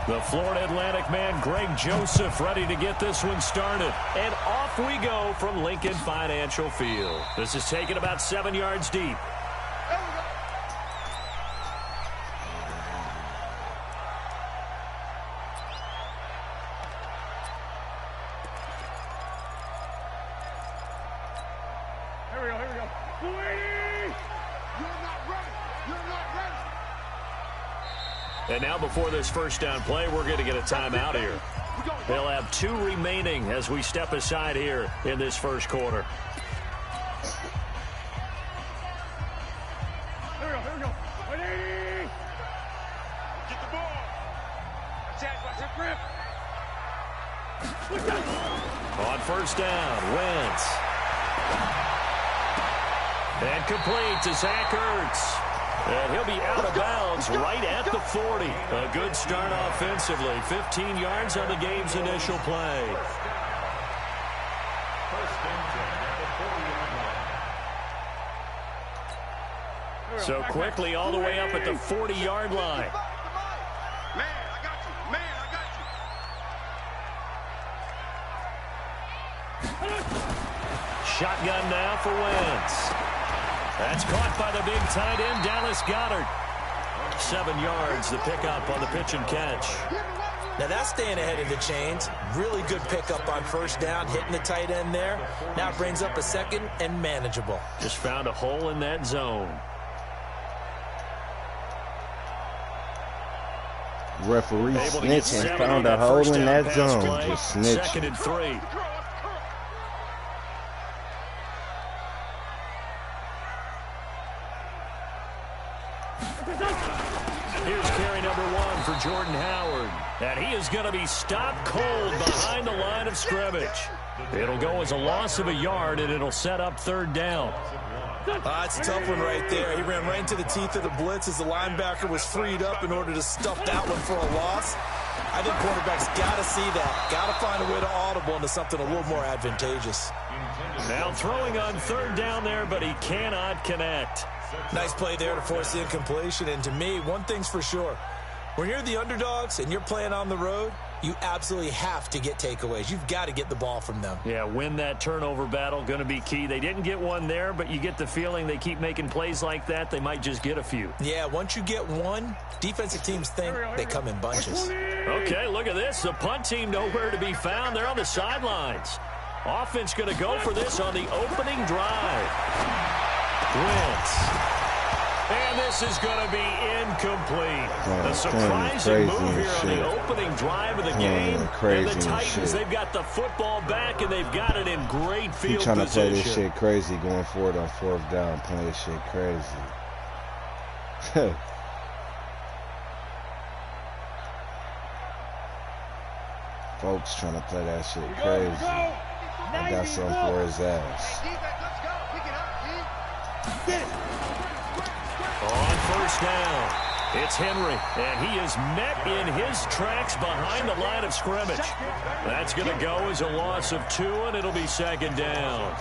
The Florida Atlantic man, Greg Joseph, ready to get this one started. And off we go from Lincoln Financial Field. This is taken about 7 yards deep. And now before this first down play, we're going to get a timeout here. They'll have 2 remaining as we step aside here in this first quarter. Here we go. 180. Get the ball. Watch your grip. On first down, Wentz. And complete to Zach Ertz. And he'll be out of bounds right at the 40. A good start offensively. 15 yards on the game's initial play. So quickly all the way up at the 40-yard line. Man, I got you. Shotgun now for Wentz. That's caught by the big tight end, Dallas Goedert. 7 yards, the pickup on the pitch and catch. Now that's staying ahead of the chains. Really good pickup on first down, hitting the tight end there. Now it brings up a second and manageable. Just found a hole in that zone. Referee snitching, found a hole in that zone. Just snitching. 2nd and 3. Here's carry number 1 for Jordan Howard. And he is going to be stopped cold behind the line of scrimmage. It'll go as a loss of a yard, and it'll set up 3rd down. It's a tough one right there. He ran right into the teeth of the blitz as the linebacker was freed up in order to stuff that one for a loss. I think quarterbacks got to see that. Got to find a way to audible into something a little more advantageous. Now throwing on 3rd down there, but he cannot connect. Nice play there to force the incompletion. And to me, one thing's for sure. When you're the underdogs and you're playing on the road, you absolutely have to get takeaways. You've got to get the ball from them. Yeah, win that turnover battle, going to be key. They didn't get one there, but you get the feeling they keep making plays like that, they might just get a few. Yeah, once you get one, defensive teams think they come in bunches. Okay, look at this. The punt team nowhere to be found. They're on the sidelines. Offense going to go for this on the opening drive. Wentz. And this is going to be incomplete. A surprising move here on the opening drive of the game. And the Titans, they've got the football back, and they've got it in great field position. He's trying to play this shit crazy, going forward on 4th down, playing this shit crazy. Folks trying to play that shit crazy. I got something for his ass. On first down, it's Henry, and he is met in his tracks behind the line of scrimmage. That's going to go as a loss of 2, and it'll be 2nd down.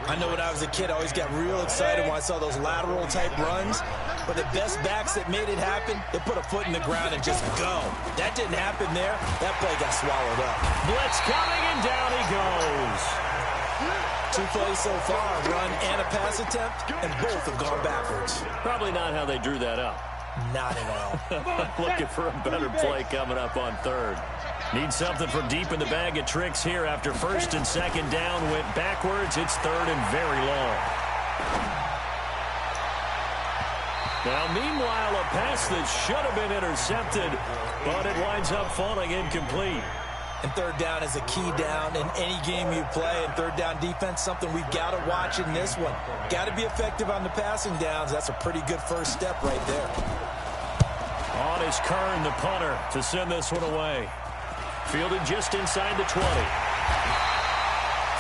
I know when I was a kid, I always got real excited when I saw those lateral-type runs. But the best backs that made it happen, they put a foot in the ground and just go. That didn't happen there. That play got swallowed up. Blitz coming, and down he goes. 2 plays so far, a run and a pass attempt, and both have gone backwards. Probably not how they drew that up. Not at all. Looking for a better play coming up on 3rd. Need something from deep in the bag of tricks here after 1st and 2nd down went backwards. It's 3rd and very long. Now, meanwhile, a pass that should have been intercepted, but it winds up falling incomplete. And 3rd down is a key down in any game you play. And 3rd down defense, something we've got to watch in this one. Got to be effective on the passing downs. That's a pretty good first step right there. On is Kern, the punter, to send this one away. Fielded just inside the 20.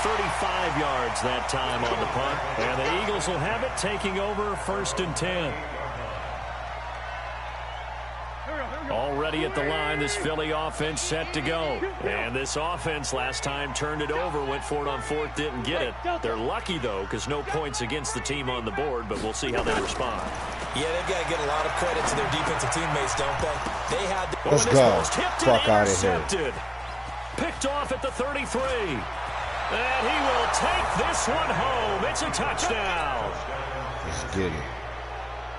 35 yards that time on the punt. And the Eagles will have it, taking over 1st and 10. Already at the line, this Philly offense set to go. And this offense last time turned it over, went for it on 4th, didn't get it. They're lucky, though, because no points against the team on the board, but we'll see how they respond. Yeah, they've got to get a lot of credit to their defensive teammates, don't they? They had the... Let's go. Fuck out of here. Picked off at the 33. And he will take this one home. It's a touchdown. Let's get it.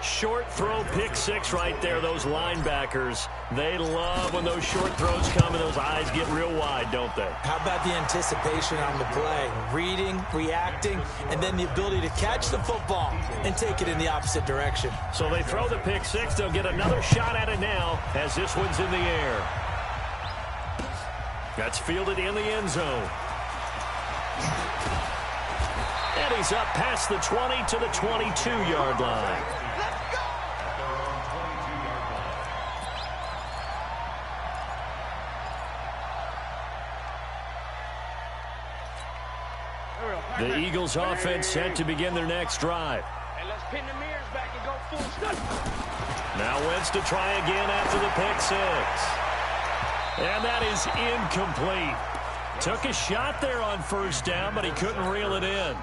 Short throw, pick six right there. Those linebackers, they love when those short throws come and those eyes get real wide, don't they? How about the anticipation on the play? Reading, reacting, and then the ability to catch the football and take it in the opposite direction. So they throw the pick six. They'll get another shot at it now as this one's in the air. That's fielded in the end zone. And he's up past the 20 to the 22-yard line. The Eagles offense set to begin their next drive. And let's pin the mirrors back and go full stop. Now Wentz to try again after the pick six. And that is incomplete. Took a shot there on first down, but he couldn't reel it in.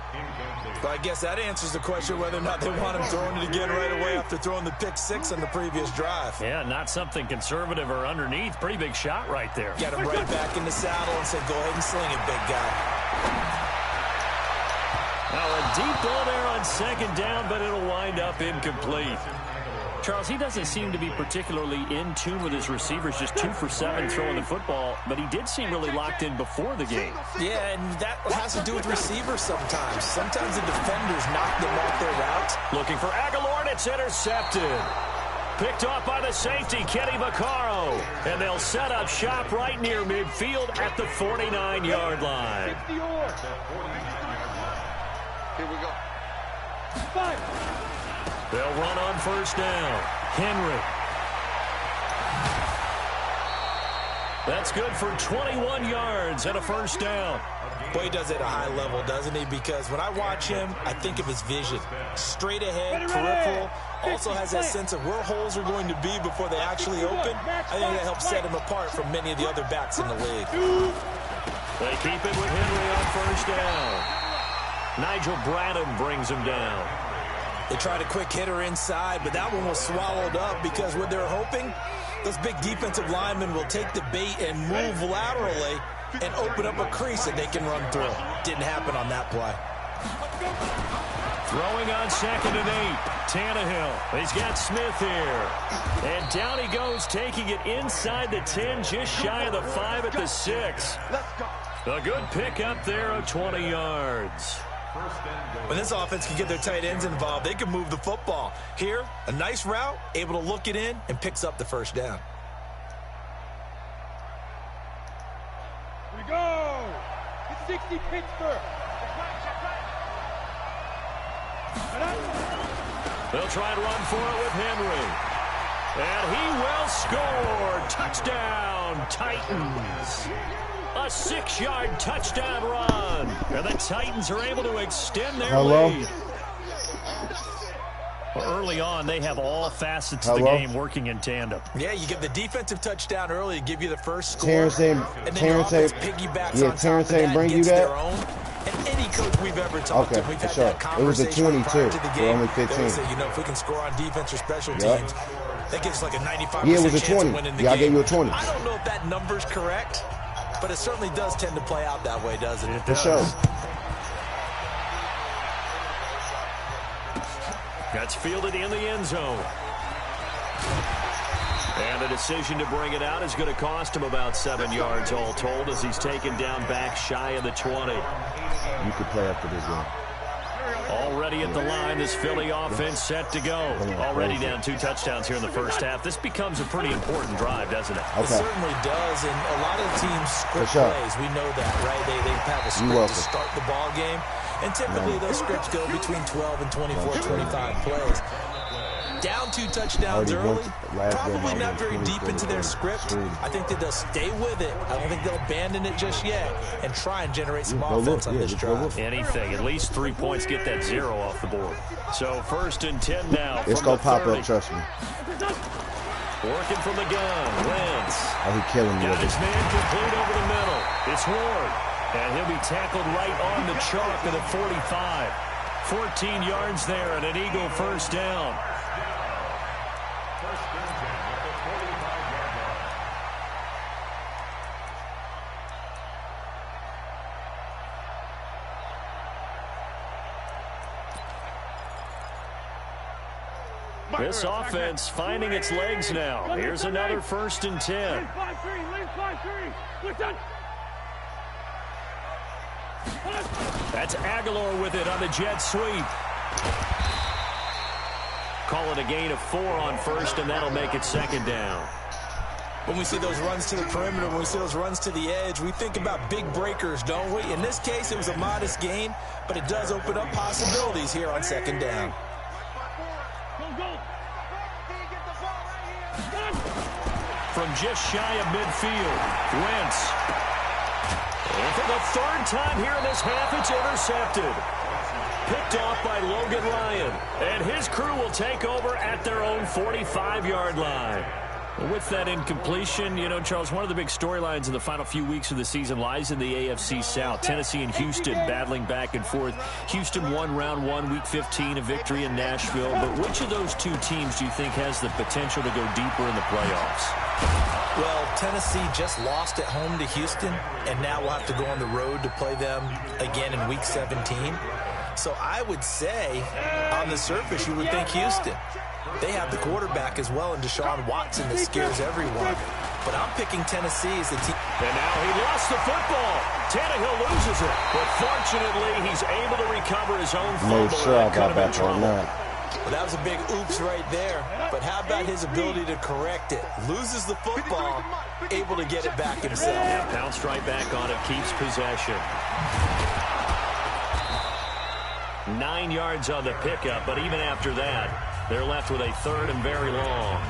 Well, I guess that answers the question whether or not they want him throwing it again right away after throwing the pick six on the previous drive. Yeah, not something conservative or underneath. Pretty big shot right there. Get him right back in the saddle and say, go ahead and sling it, big guy. Now a deep ball there on second down, but it'll wind up incomplete. Charles, he doesn't seem to be particularly in tune with his receivers, just 2 for 7 throwing the football, but he did seem really locked in before the game. Yeah, and that has to do with receivers sometimes. Sometimes the defenders knock them off their routes. Looking for Aguilar, and it's intercepted. Picked off by the safety, Kenny Vaccaro. And they'll set up shop right near midfield at the 49-yard line. Here we go. They'll run on first down. Henry. That's good for 21 yards and a first down. Boy, he does it at a high level, doesn't he? Because when I watch him, I think of his vision. Straight ahead, peripheral. Also has that sense of where holes are going to be before they actually open. I think that helps set him apart from many of the other backs in the league. They keep it with Henry on first down. Nigel Bradham brings him down. They tried a quick hitter inside, but that one was swallowed up because what they're hoping, those big defensive linemen will take the bait and move laterally and open up a crease that they can run through. Didn't happen on that play. Throwing on second and 8. Tannehill. He's got Smith here. And down he goes, taking it inside the 10, just shy of the 5 at the 6. A good pick up there of 20 yards. When this offense can get their tight ends involved, they can move the football. Here, a nice route, able to look it in, and picks up the first down. Here we go. It's 60 Pittsburgh. They'll try to run for it with Henry. And he will score. Touchdown, Titans. A 6-yard touchdown run. And the Titans are able to extend their lead. Well, early on, they have all facets of the game working in tandem. Yeah, you get the defensive touchdown early to give you the first score. Terrence ain't bring you that? And any coach we've ever talked to, we've had that conversation prior to the game. Only 15. Say, you know, if we can score on defense or special teams, that gives us like a 95% it was a chance 20. of winning the I game. gave you a 20. I don't know if that number's correct, but it certainly does tend to play out that way, doesn't it? For sure. That's fielded in the end zone. And the decision to bring it out is going to cost him about 7 yards all told as he's taken down back shy of the 20. You could play after this game. Already at the line, this Philly offense set to go. Already down 2 touchdowns here in the first half. This becomes a pretty important drive, doesn't it? It certainly does, and a lot of the teams script plays. We know that, right? They have a script to start the ball game, and typically those scripts go between 12 and 24, 25 plays. Down 2 touchdowns early, probably not very deep into their script. I think that they'll stay with it. I don't think they'll abandon it just yet and try and generate some offense on this drive. Anything, at least 3 points, get that 0 off the board. So 1st and 10 now. It's going to pop up, trust me. Working from the gun, Wentz. Oh, he killing me. Got his man complete over the middle. It's Ward. And he'll be tackled right on the chalk at the 45. 14 yards there and an Eagle first down. This offense finding its legs now. Here's another 1st and 10. That's Aguilar with it on the jet sweep. Call it a gain of 4 on 1st, and that'll make it 2nd down. When we see those runs to the perimeter, when we see those runs to the edge, we think about big breakers, don't we? In this case, it was a modest gain, but it does open up possibilities here on 2nd down. From just shy of midfield, Wentz. And for the 3rd time here in this half, it's intercepted. Picked off by Logan Ryan. And his crew will take over at their own 45-yard line. With that incompletion, you know, Charles, one of the big storylines in the final few weeks of the season lies in the AFC South. Tennessee and Houston battling back and forth. Houston won round 1, week 15, a victory in Nashville. But which of those two teams do you think has the potential to go deeper in the playoffs? Well, Tennessee just lost at home to Houston, and now we'll have to go on the road to play them again in week 17. So I would say, on the surface, you would think Houston. They have the quarterback as well in Deshaun Watson that scares everyone. But I'm picking Tennessee as the team. And now he lost the football. Tannehill loses it. But fortunately, he's able to recover his own fumble. Made sure I got back on that. Well, that was a big oops right there. But how about his ability to correct it? Loses the football, able to get it back himself. Yeah, bounced right back on it, keeps possession. 9 yards on the pickup, but even after that, they're left with a 3rd and very long.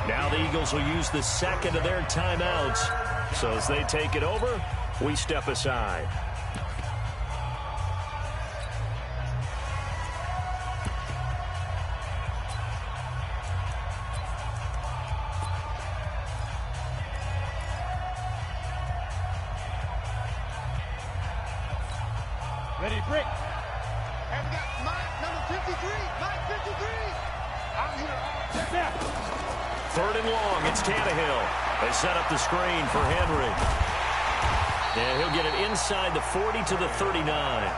Now the Eagles will use the 2nd of their timeouts. So as they take it over, we step aside. Ready, break. And we got Mike, number 53. Mike 53. I'm here. Yeah. 3rd and long. It's Tannehill. They set up the screen for Henry. And he'll get it inside the 40 to the 39.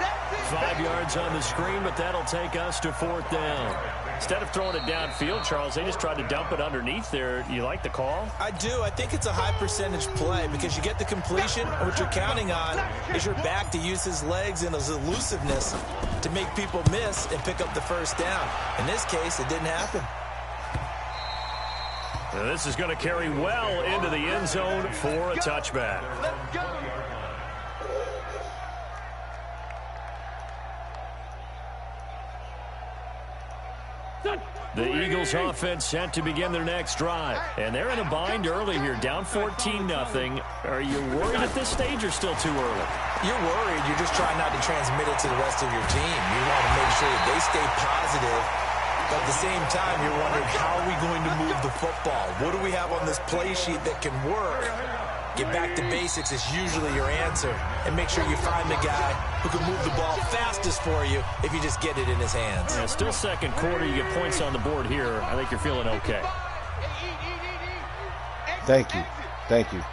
5 yards on the screen, but that'll take us to 4th down. Instead of throwing it downfield, Charles, they just tried to dump it underneath there. You like the call? I do. I think it's a high percentage play because you get the completion. What you're counting on is your back to use his legs and his elusiveness to make people miss and pick up the 1st down. In this case, it didn't happen. Now this is going to carry well into the end zone for a touchback. Let's go. The Eagles offense set to begin their next drive. And they're in a bind early here, down 14-0. Are you worried at this stage or still too early? You're worried. You're just trying not to transmit it to the rest of your team. You want to make sure that they stay positive. But at the same time, you're wondering, how are we going to move the football? What do we have on this play sheet that can work? Get back to basics is usually your answer. And make sure you find the guy who can move the ball fastest for you if you just get it in his hands. Yeah, still 2nd quarter. You get points on the board here. I think you're feeling okay. Thank you. Thank you.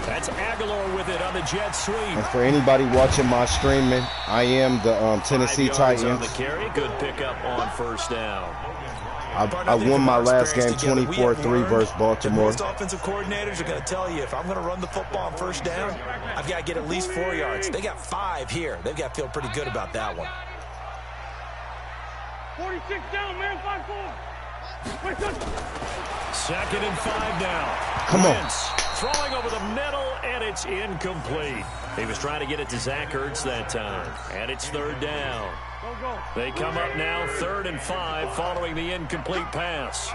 That's Aguilar with it on the jet sweep. And for anybody watching my streaming, I am the Tennessee Titans. On the carry. Good pickup on 1st down. I won my last game 24-3 versus Baltimore. Most offensive coordinators are going to tell you, if I'm going to run the football on 1st down, I've got to get at least 4 yards. They got 5 here. They've got to feel pretty good about that one. 46 down, man. 5-4. 2nd and 5 now. Come on. Wentz throwing over the middle, and it's incomplete. He was trying to get it to Zach Ertz that time. And it's 3rd down. They come up now 3rd and 5 following the incomplete pass.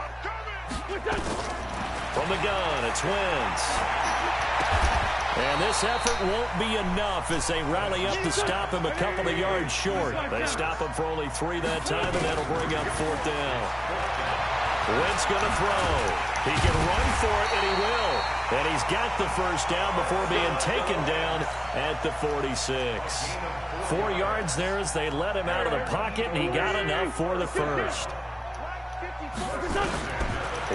From the gun, it's Wentz. And this effort won't be enough as they rally up to stop him a couple of yards short. They stop him for only 3 that time, and that'll bring up 4th down. Wentz going to throw. He can run for it, and he will. And he's got the 1st down before being taken down at the 46. 4 yards there as they let him out of the pocket, and he got enough for the 1st.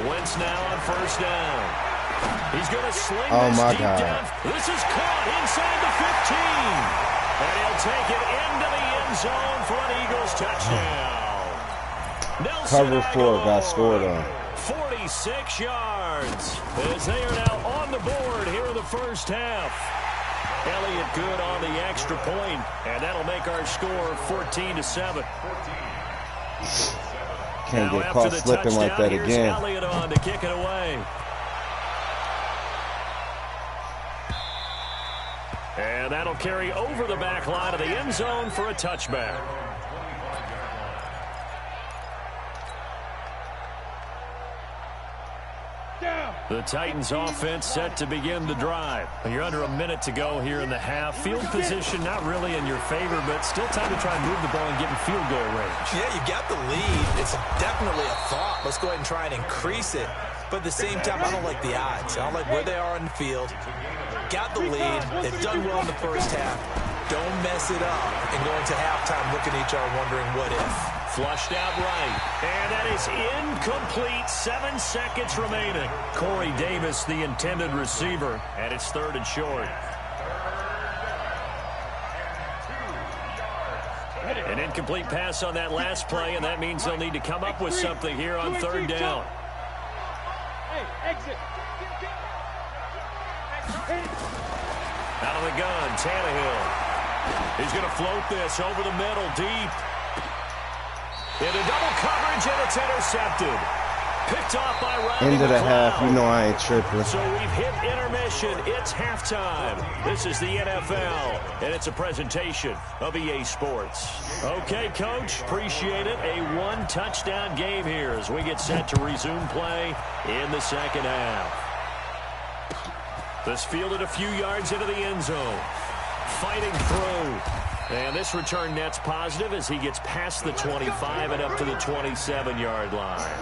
Wentz now on 1st down. He's going to sling this deep down. This is caught inside the 15. And he'll take it into the end zone for an Eagles touchdown. cover 4 got scored on. 46 yards as they are now on the board here in the first half. Elliott good on the extra point, and that'll make our score 14-7. Can't get caught slipping like that again. Elliott on to kick it away. And that'll carry over the back line of the end zone for a touchback. The Titans offense set to begin the drive. You're under a minute to go here in the half. Field position not really in your favor, but still time to try and move the ball and get in field goal range. Yeah, you got the lead. It's definitely a thought. Let's go ahead and try and increase it. But at the same time, I don't like the odds. I don't like where they are in the field. Got the lead. They've done well in the first half. Don't mess it up and go into halftime looking at each other wondering what if. Flushed out right. And that is incomplete. 7 seconds remaining. Corey Davis, the intended receiver, and it's 3rd and short. An incomplete pass on that last play, and that means they'll need to come up with something here on 3rd down. Hey, exit. Out of the gun, Tannehill. He's going to float this over the middle, deep. Into double coverage, and it's intercepted. Picked off by Rodney End of the McLeod. half, you know I ain't tripping. So we've hit intermission. It's halftime. This is the NFL, and it's a presentation of EA Sports. Okay, Coach, appreciate it. A 1-touchdown game here as we get set to resume play in the second half. This fielded a few yards into the end zone. Fighting through. And this return net's positive as he gets past the 25 and up to the 27-yard line.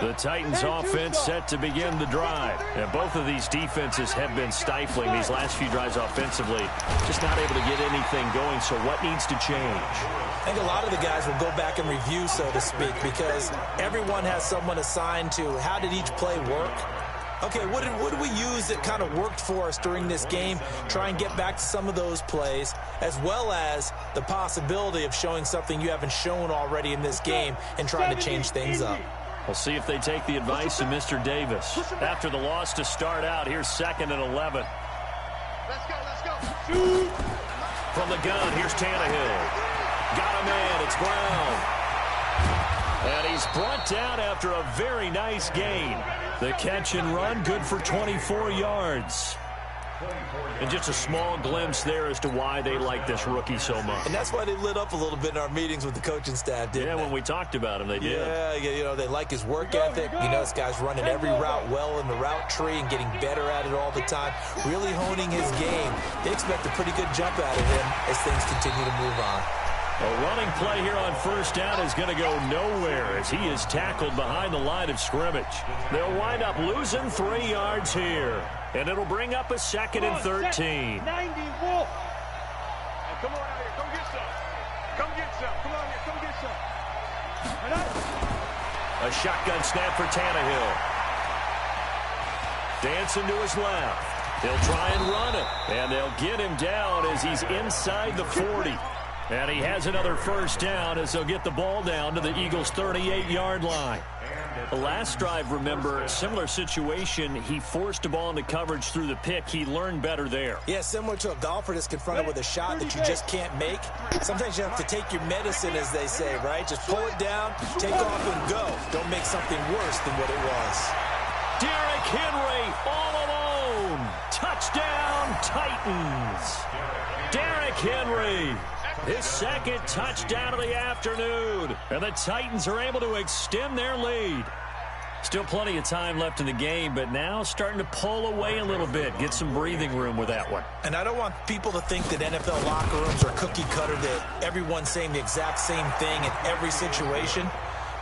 The Titans offense set to begin the drive. And both of these defenses have been stifling these last few drives offensively. Just not able to get anything going, so what needs to change? I think a lot of the guys will go back and review, so to speak, because everyone has someone assigned to how did each play work. Okay, what did we use that kind of worked for us during this game? Try and get back to some of those plays, as well as the possibility of showing something you haven't shown already in this game and trying to change things up. We'll see if they take the advice of Mr. Davis. After the loss to start out, here's 2nd and 11. Let's go. From the gun, here's Tannehill. Got a man, it's Brown. And he's brought down after a very nice gain. The catch and run, good for 24 yards. And just a small glimpse there as to why they like this rookie so much. And that's why they lit up a little bit in our meetings with the coaching staff, didn't they? When we talked about him, they did. Yeah, you know, they like his work ethic. You know, this guy's running every route well in the route tree and getting better at it all the time, really honing his game. They expect a pretty good jump out of him as things continue to move on. A running play here on 1st down is going to go nowhere as he is tackled behind the line of scrimmage. They'll wind up losing 3 yards here. And it'll bring up a 2nd and 13. 90 Wolf. Hey, come on out here. Come get some. Come get some. Come on here. Come get some. A shotgun snap for Tannehill. Dancing to his left. They'll try and run it. And they'll get him down as he's inside the 40. And he has another 1st down as they'll get the ball down to the Eagles' 38-yard line. The last drive, remember, similar situation. He forced a ball into coverage through the pick. He learned better there. Yeah, similar to a golfer that's confronted with a shot that you just can't make. Sometimes you have to take your medicine, as they say, right? Just pull it down, take off, and go. Don't make something worse than what it was. Derrick Henry all alone. Touchdown, Titans. Derrick Henry. His 2nd touchdown of the afternoon. And the Titans are able to extend their lead. Still plenty of time left in the game, but now starting to pull away a little bit. Get some breathing room with that one. And I don't want people to think that NFL locker rooms are cookie cutter, that everyone's saying the exact same thing in every situation.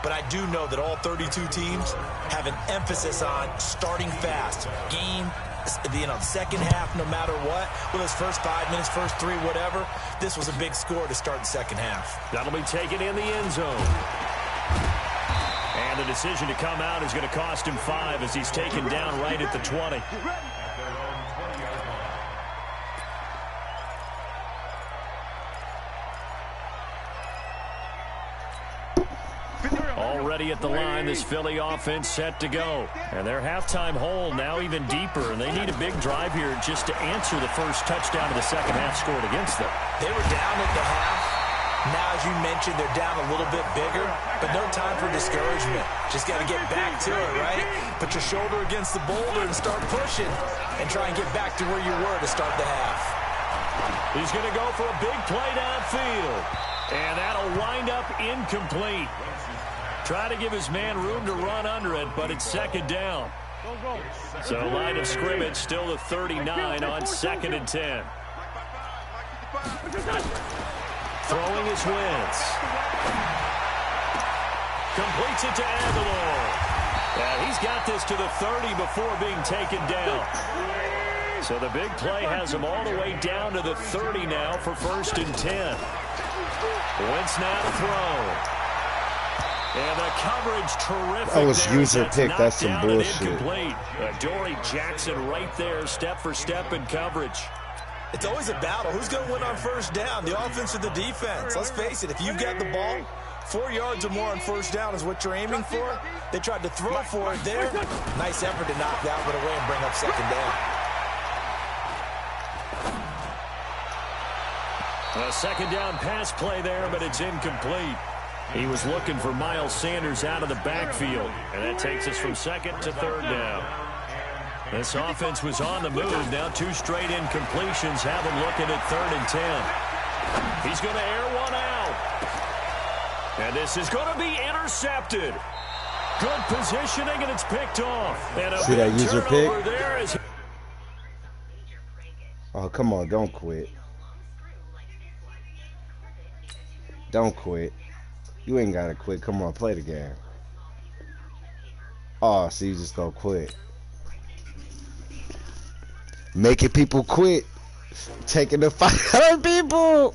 But I do know that all 32 teams have an emphasis on starting fast. Game, you know, second half, no matter what, with his first 5 minutes, first 3, whatever, this was a big score to start the second half. That'll be taken in the end zone. And the decision to come out is going to cost him 5 as he's taken down right at the 20. Already at the line, this Philly offense set to go. And their halftime hole now even deeper, and they need a big drive here just to answer the first touchdown of the second half scored against them. They were down at the half. Now, as you mentioned, they're down a little bit bigger, but no time for discouragement. Just got to get back to it, right? Put your shoulder against the boulder and start pushing and try and get back to where you were to start the half. He's going to go for a big play downfield, and that'll wind up incomplete. Try to give his man room to run under it, but it's second down. So line of scrimmage still the 39 on 2nd and 10. Throwing his Wentz. Completes it to Aguilar. Yeah, he's got this to the 30 before being taken down. So the big play has him all the way down to the 30 now for 1st and 10. Wentz now to throw. And the coverage terrific. That was user pick. That's some bullshit. Dory Jackson right there, step for step in coverage. It's always a battle. Who's going to win on first down, the offense or the defense? Let's face it, if you've got the ball, 4 yards or more on first down is what you're aiming for. They tried to throw for it there. Nice effort to knock that one away and bring up second down. A second down pass play there, but it's incomplete. He was looking for Miles Sanders out of the backfield, and that takes us from 2nd to 3rd down. This offense was on the move. Now 2 straight incompletions have him looking at 3rd and 10. He's going to air one out. And this is going to be intercepted. Good positioning, and it's picked off. And see that user pick? There is... Oh, come on. Don't quit. Don't quit. You ain't got to quit. Come on, play the game. Oh, so you just gonna quit. Making people quit. Taking the fight. People.